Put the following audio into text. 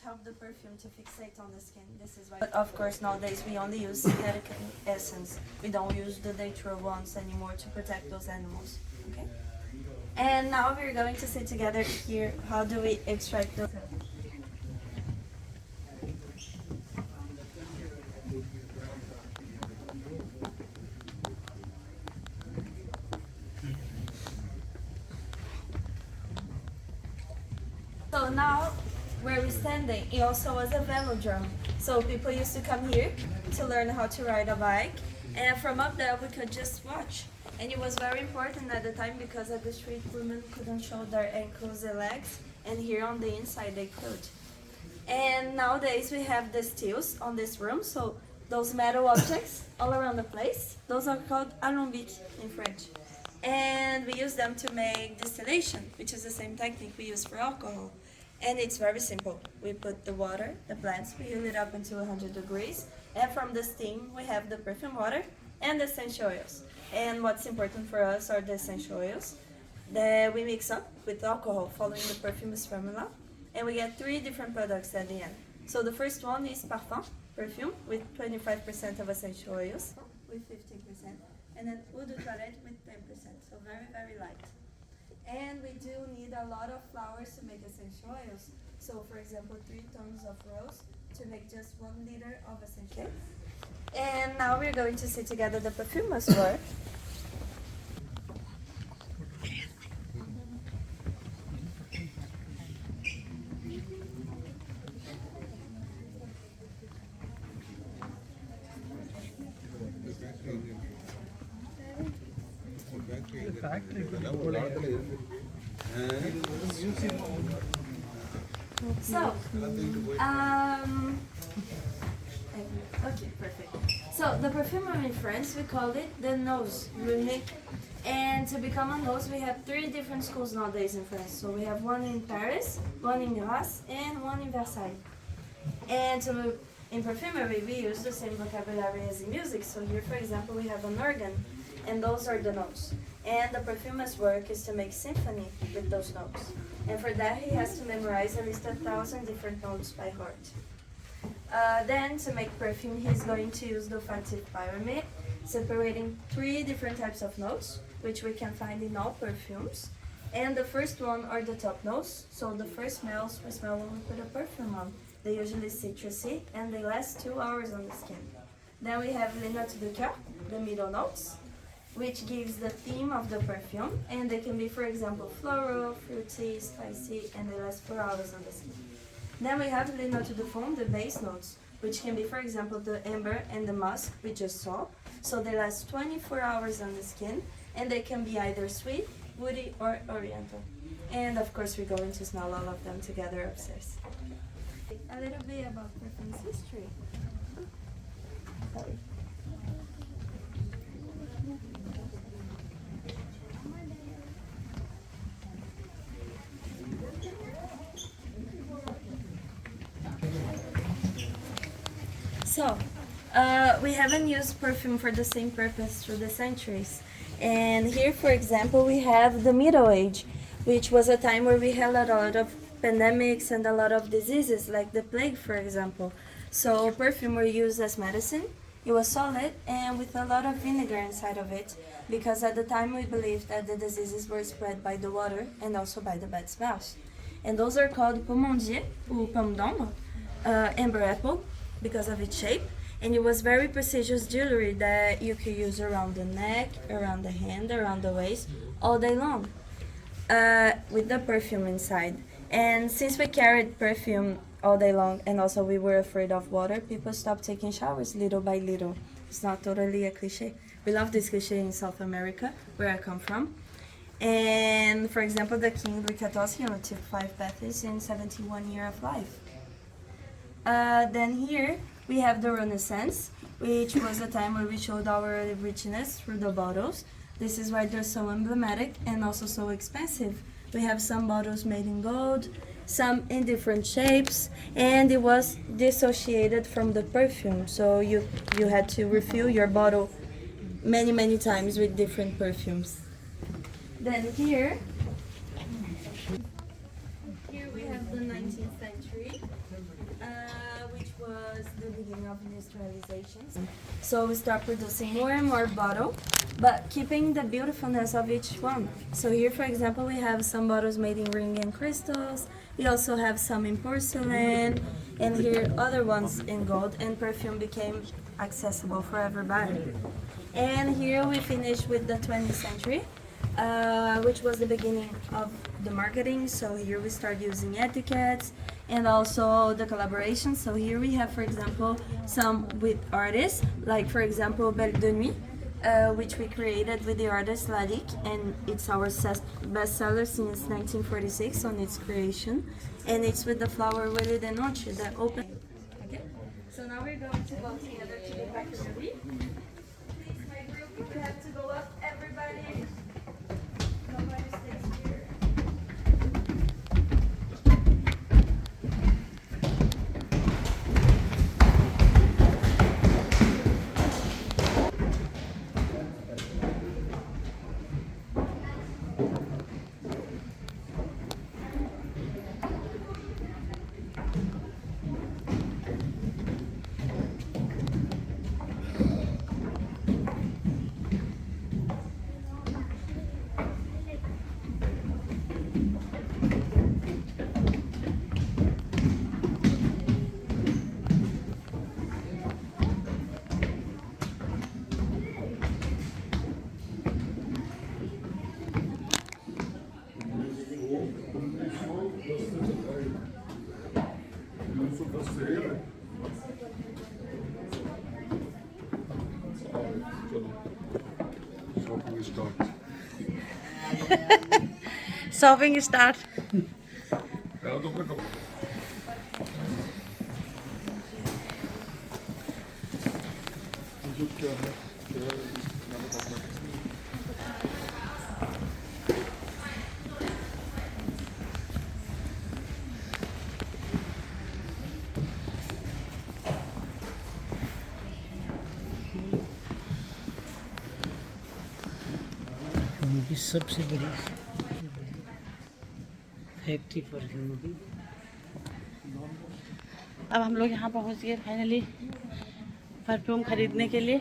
help the perfume to fixate on the skin. This is why. But of course, nowadays we only use synthetic essence. We don't use the natural ones anymore to protect those animals. Okay. And now we're going to see together here how do we extract the. So now, where we're standing, it also was a velodrome. So people used to come here to learn how to ride a bike, and from up there we could just watch. And it was very important at the time because at the street women couldn't show their ankles and legs, and here on the inside they could. And nowadays we have the steels on this room, so those metal objects all around the place, those are called alambics in French. And we use them to make distillation, which is the same technique we use for alcohol. And it's very simple. We put the water, the plants, we heat it up until 100 degrees, and from the steam we have the perfume water and the essential oils. And what's important for us are the essential oils that we mix up with alcohol following the perfume's formula, and we get 3 different products at the end. So the first one is parfum, perfume, with 25% of essential oils, with 15%, and then eau de toilette with 10%, so very, very light. And we do need a lot of flowers to make essential oils. So for example, 3 tons of rose to make just 1 liter of essential oils. And now we're going to see together the perfume as well. So, okay, perfect. So the perfume in France, we call it the nose, unique. And to become a nose, we have 3 different schools nowadays in France. So we have one in Paris, one in Grasse, and one in Versailles. And in perfumery, we use the same vocabulary as in music. So here, for example, we have an organ, and those are the notes. And the perfumist's work is to make symphony with those notes. And for that, he has to memorize at least 1,000 different notes by heart. Then, to make perfume, he's going to use the olfactive pyramid, separating 3 different types of notes, which we can find in all perfumes. And the first one are the top notes. So the first smells we smell when we put a perfume on. They usually citrusy, and they last 2 hours on the skin. Then we have les notes de cœur, the middle notes, which gives the theme of the perfume, and they can be, for example, floral, fruity, spicy, and they last 4 hours on the skin. Then we have les notes de fond, the base notes, which can be, for example, the amber and the musk we just saw. So they last 24 hours on the skin, and they can be either sweet, woody, or oriental. And of course, we're going to smell all of them together upstairs. A little bit about perfume's history. Sorry. So, we haven't used perfume for the same purpose through the centuries. And here, for example, we have the Middle Age, which was a time where we had a lot of pandemics and a lot of diseases, like the plague, for example. So perfume were used as medicine. It was solid and with a lot of vinegar inside of it, because at the time we believed that the diseases were spread by the water and also by the bad smells. And those are called pommadier, ou pomme d'ombre, amber apple, because of its shape. And it was very prestigious jewelry that you could use around the neck, around the hand, around the waist, all day long, with the perfume inside. And since we carried perfume all day long, and also we were afraid of water, people stopped taking showers little by little. It's not totally a cliche. We love this cliche in South America, where I come from. And for example, the King Louis XIV only took 5 baths in 71 years of life. Then here we have the Renaissance, which was a time where we showed our richness through the bottles. This is why they're so emblematic and also so expensive. We have some bottles made in gold, some in different shapes, and it was dissociated from the perfume. So you had to refill your bottle many times with different perfumes. Then here we have the 19th century. the beginning of industrializations. So we start producing more and more bottle, but keeping the beautifulness of each one. So here, for example, we have some bottles made in ring and crystals. We also have some in porcelain, and here other ones in gold, and perfume became accessible for everybody. And here we finish with the 20th century, which was the beginning of the marketing. So here we start using etiquettes and also the collaboration. So here we have, for example, some with artists, like for example, Belle de Nuit, which we created with the artist Lalique, and it's our bestseller since 1946 on its creation, and it's with the flower Liye de Noche that open. Okay, so now we're going to go together to the factory. Please, my group, you have to go up, everybody. Nobody stays here. Shopping start. की सबसे बड़ी factory perfume की। अब हम लोग यहाँ पहुँच गए फाइनली परफ्यूम खरीदने के लिए।